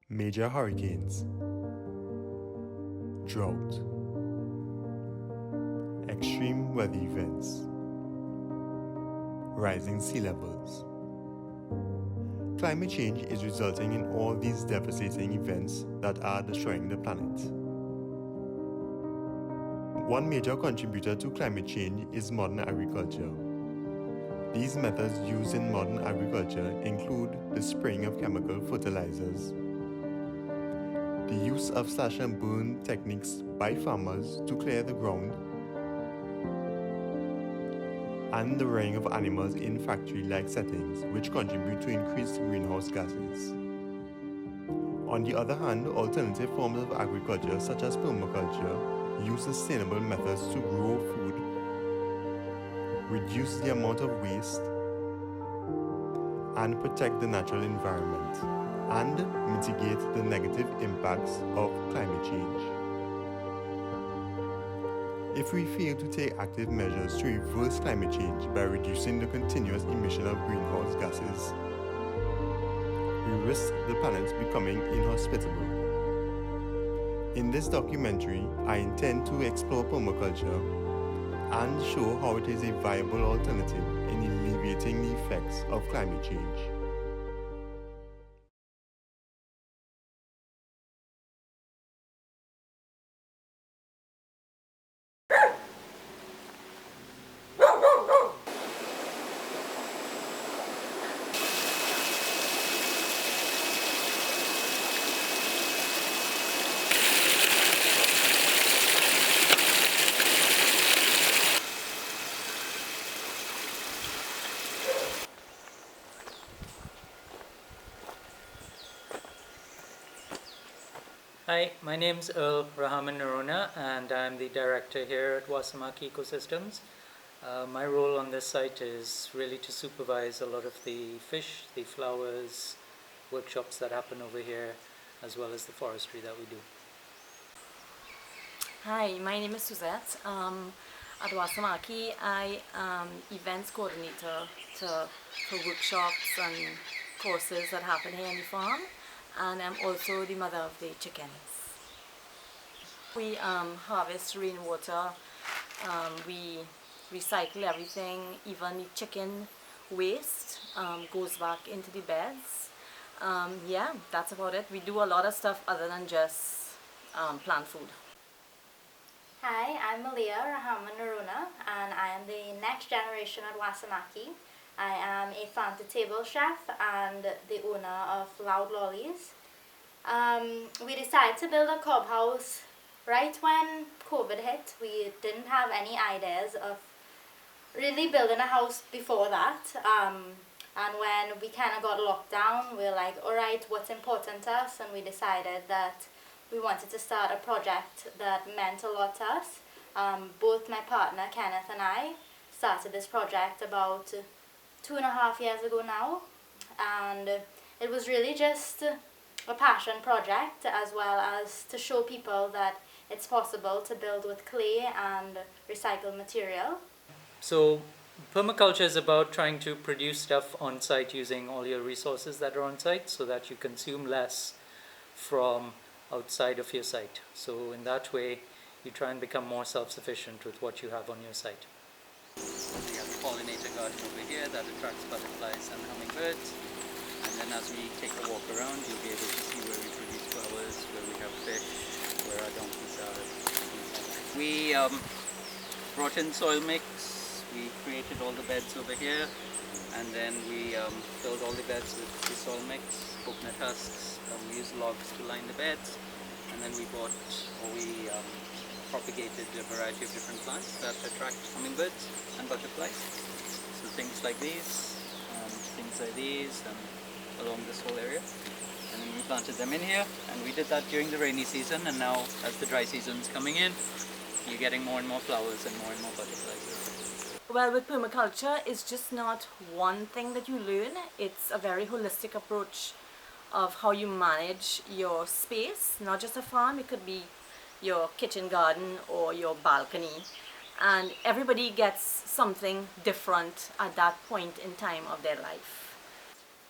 Major hurricanes, drought, extreme weather events, rising sea levels. Climate change is resulting in all these devastating events that are destroying the planet. One major contributor to climate change is modern agriculture. These methods used in modern agriculture include the spraying of chemical fertilizers, the use of slash and burn techniques by farmers to clear the ground, and the rearing of animals in factory-like settings, which contribute to increased greenhouse gases. On the other hand, alternative forms of agriculture such as permaculture use sustainable methods to grow food, reduce the amount of waste, and protect the natural environment, and mitigate the negative impacts of climate change. If we fail to take active measures to reverse climate change by reducing the continuous emission of greenhouse gases, we risk the planet becoming inhospitable. In this documentary, I intend to explore permaculture and show how it is a viable alternative in alleviating the effects of climate change. Hi, my name's Earl Rahman Narona, and I'm the director here at Wasamaki Ecosystems. My role on this site is really to supervise a lot of the fish, the flowers, workshops that happen over here, as well as the forestry that we do. Hi, my name is Suzette. At Wasamaki, I am events coordinator for workshops and courses that happen here on the farm, and I'm also the mother of the chickens. We harvest rainwater, we recycle everything, even the chicken waste goes back into the beds. Yeah, that's about it. We do a lot of stuff other than just plant food. Hi, I'm Malia Rahman Naruna, and I am the next generation at Wasamaki. I am a farm-to-table chef and the owner of Loud Lollies. We decided to build a cob house right when COVID hit. We didn't have any ideas of really building a house before that. And when we kind of got locked down, we were like, all right, what's important to us? And we decided that we wanted to start a project that meant a lot to us. Both my partner, Kenneth, and I started this project about 2.5 years ago now. And it was really just a passion project, as well as to show people that it's possible to build with clay and recycled material. So permaculture is about trying to produce stuff on site using all your resources that are on site so that you consume less from outside of your site. So in that way, you try and become more self-sufficient with what you have on your site. We have the pollinator garden over here that attracts butterflies and hummingbirds. And then as we take a walk around, you'll be able to see where we produce flowers, where we have fish, where our donkeys are. We brought in soil mix. We created all the beds over here, and then we filled all the beds with the soil mix, coconut husks. We used logs to line the beds, and then we propagated a variety of different plants that attract hummingbirds and butterflies. So things like these, and along this whole area. And then we planted them in here, and we did that during the rainy season, and now as the dry season's coming in, you're getting more and more flowers and more butterflies. Well, with permaculture, it's just not one thing that you learn. It's a very holistic approach of how you manage your space, not just a farm. It could be your kitchen garden or your balcony, and everybody gets something different at that point in time of their life.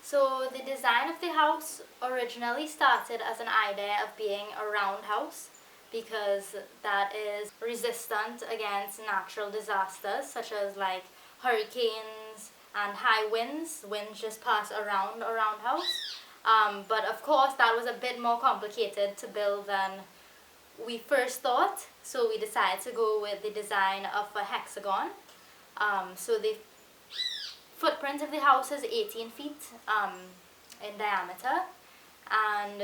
So the design of the house originally started as an idea of being a round house because that is resistant against natural disasters such as like hurricanes and high winds. Winds just pass around a round house. But of course that was a bit more complicated to build than we first thought, so we decided to go with the design of a hexagon. So the footprint of the house is 18 feet in diameter, and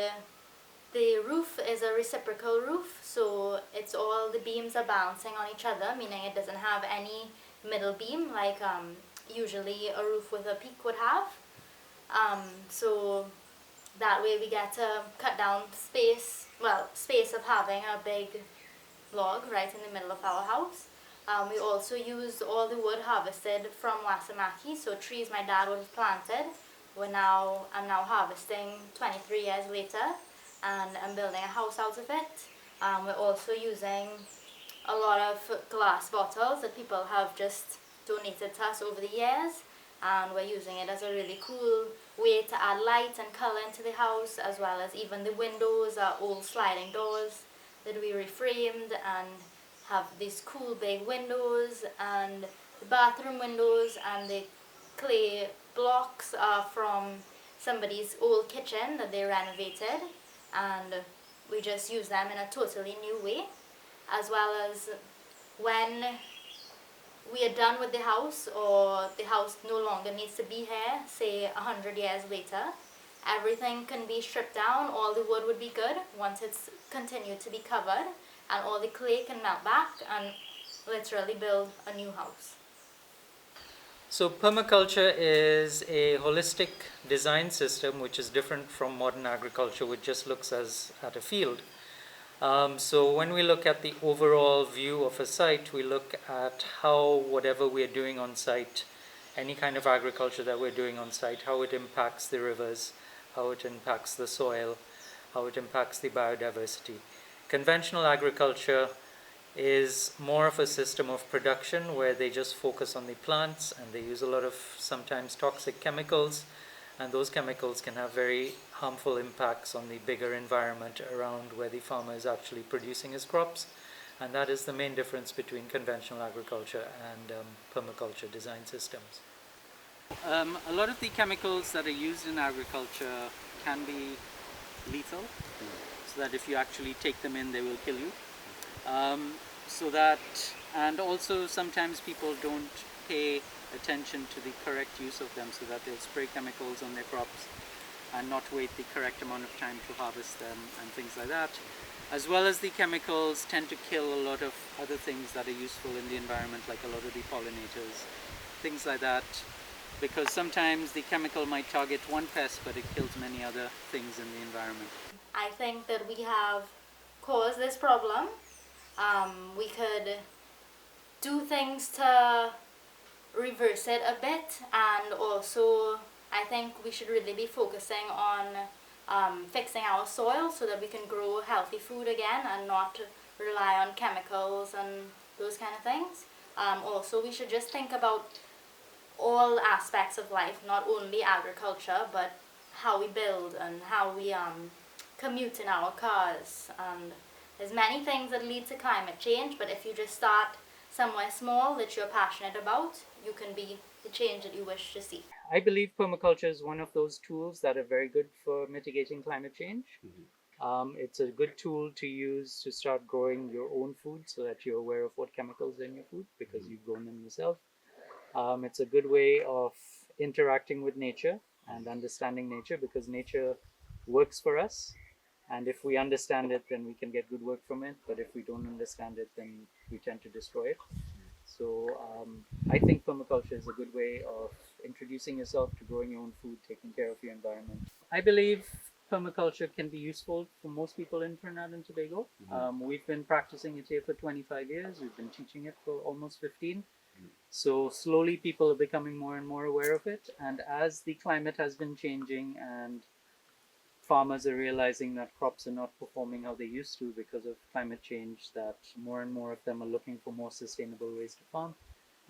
the roof is a reciprocal roof, so it's all the beams are bouncing on each other, meaning it doesn't have any middle beam like usually a roof with a peak would have. So that way we get to cut down space of having a big log right in the middle of our house. We also used all the wood harvested from Wasamaki, so trees my dad would have planted. I'm now harvesting 23 years later, and I'm building a house out of it. We're also using a lot of glass bottles that people have just donated to us over the years, and we're using it as a really cool way to add light and color into the house, as well as even the windows are old sliding doors that we reframed and have these cool big windows, and the bathroom windows and the clay blocks are from somebody's old kitchen that they renovated, and we just use them in a totally new way. As well as when we are done with the house, or the house no longer needs to be here, say 100 years later, everything can be stripped down, all the wood would be good once it's continued to be covered, and all the clay can melt back and literally build a new house. So permaculture is a holistic design system which is different from modern agriculture, which just looks at a field. So when we look at the overall view of a site, we look at how whatever we're doing on site, any kind of agriculture that we're doing on site, how it impacts the rivers, how it impacts the soil, how it impacts the biodiversity. Conventional agriculture is more of a system of production where they just focus on the plants, and they use a lot of sometimes toxic chemicals, and those chemicals can have very harmful impacts on the bigger environment around where the farmer is actually producing his crops. And that is the main difference between conventional agriculture and permaculture design systems. A lot of the chemicals that are used in agriculture can be lethal, so that if you actually take them in, they will kill you. And also sometimes people don't pay attention to the correct use of them, so that they'll spray chemicals on their crops and not wait the correct amount of time to harvest them and things like that. As well as the chemicals tend to kill a lot of other things that are useful in the environment, like a lot of the pollinators, things like that, because sometimes the chemical might target one pest, but it kills many other things in the environment. I think that we have caused this problem. We could do things to reverse it a bit, and also I think we should really be focusing on fixing our soil so that we can grow healthy food again and not rely on chemicals and those kind of things. Also, we should just think about all aspects of life, not only agriculture, but how we build and how we commute in our cars. And there's many things that lead to climate change, but if you just start somewhere small that you're passionate about, you can be the change that you wish to see. I believe permaculture is one of those tools that are very good for mitigating climate change. It's a good tool to use to start growing your own food, so that you're aware of what chemicals are in your food because you've grown them yourself. It's a good way of interacting with nature and understanding nature, because nature works for us, and if we understand it, then we can get good work from it, but if we don't understand it, then we tend to destroy it. So I think permaculture is a good way of introducing yourself to growing your own food, taking care of your environment. I believe permaculture can be useful for most people in Trinidad and Tobago. We've been practicing it here for 25 years. We've been teaching it for almost 15. So slowly people are becoming more and more aware of it. And as the climate has been changing and farmers are realizing that crops are not performing how they used to because of climate change, that more and more of them are looking for more sustainable ways to farm,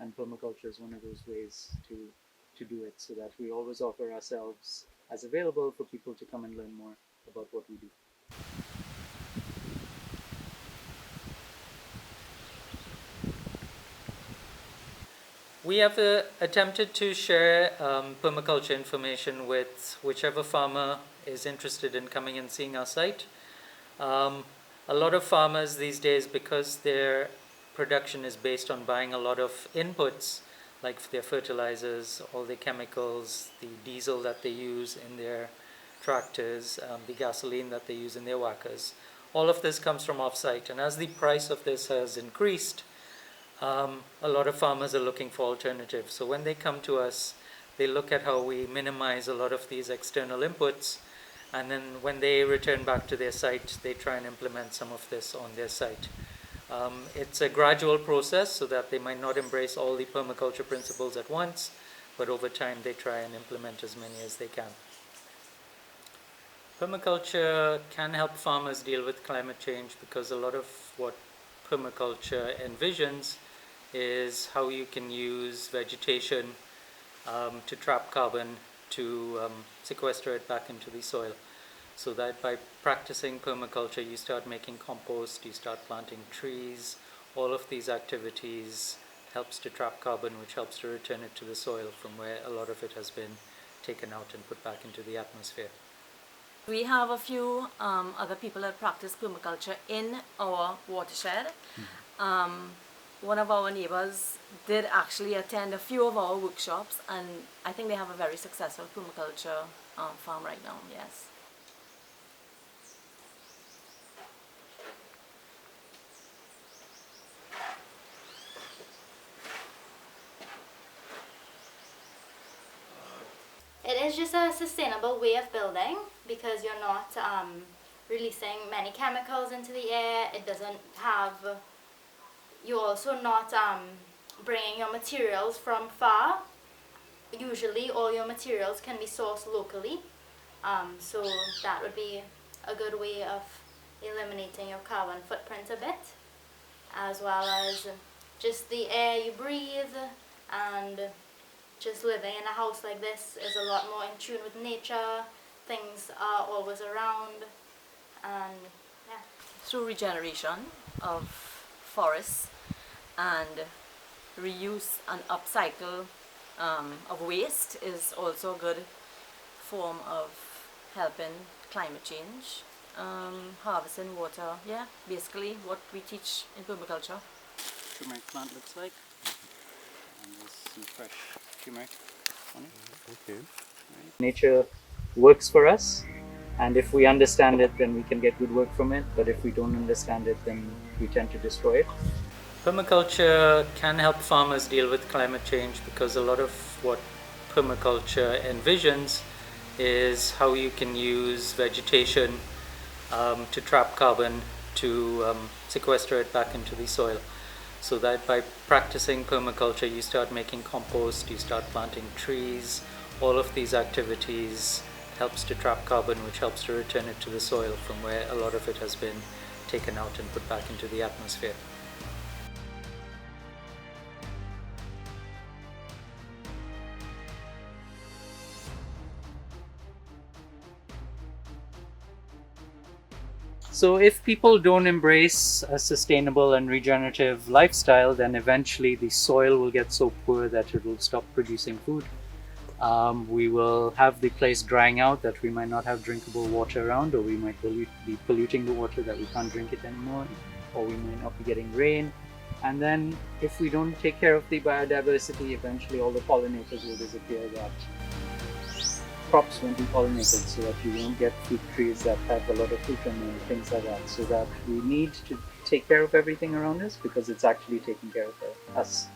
and permaculture is one of those ways to to do it, so that we always offer ourselves as available for people to come and learn more about what we do. We have attempted to share permaculture information with whichever farmer is interested in coming and seeing our site. A lot of farmers these days, because their production is based on buying a lot of inputs, like their fertilizers, all the chemicals, the diesel that they use in their tractors, the gasoline that they use in their whackers, all of this comes from off-site. And as the price of this has increased, a lot of farmers are looking for alternatives. So when they come to us, they look at how we minimize a lot of these external inputs, and then when they return back to their site, they try and implement some of this on their site. It's a gradual process, so that they might not embrace all the permaculture principles at once, but over time they try and implement as many as they can. Permaculture can help farmers deal with climate change, because a lot of what permaculture envisions is how you can use vegetation to trap carbon, to sequester it back into the soil. So that by practicing permaculture, you start making compost, you start planting trees. All of these activities helps to trap carbon, which helps to return it to the soil from where a lot of it has been taken out and put back into the atmosphere. We have a few other people that practice permaculture in our watershed. One of our neighbors did actually attend a few of our workshops, and I think they have a very successful permaculture farm right now, yes. It is just a sustainable way of building, because you're not releasing many chemicals into the air. It doesn't have, you're also not bringing your materials from far. Usually all your materials can be sourced locally, so that would be a good way of eliminating your carbon footprint a bit, as well as just the air you breathe. And just living in a house like this is a lot more in tune with nature. Things are always around, and yeah. Through regeneration of forests and reuse and upcycle of waste is also a good form of helping climate change. Harvesting water, yeah, basically what we teach in permaculture. Turmeric plant looks like, and there's some fresh turmeric on it. Okay. Nature works for us, and if we understand it, then we can get good work from it, but if we don't understand it, then we tend to destroy it. Permaculture can help farmers deal with climate change, because a lot of what permaculture envisions is how you can use vegetation to trap carbon, to sequester it back into the soil. So that by practicing permaculture, you start making compost, you start planting trees. All of these activities helps to trap carbon, which helps to return it to the soil from where a lot of it has been taken out and put back into the atmosphere. So if people don't embrace a sustainable and regenerative lifestyle, then eventually the soil will get so poor that it will stop producing food. We will have the place drying out, that we might not have drinkable water around, or we might be polluting the water that we can't drink it anymore, or we might not be getting rain. And then if we don't take care of the biodiversity, eventually all the pollinators will disappear, that crops won't be pollinated, so that you won't get fruit trees that have a lot of fruit in them, things like that. So that we need to take care of everything around us, because it's actually taking care of us.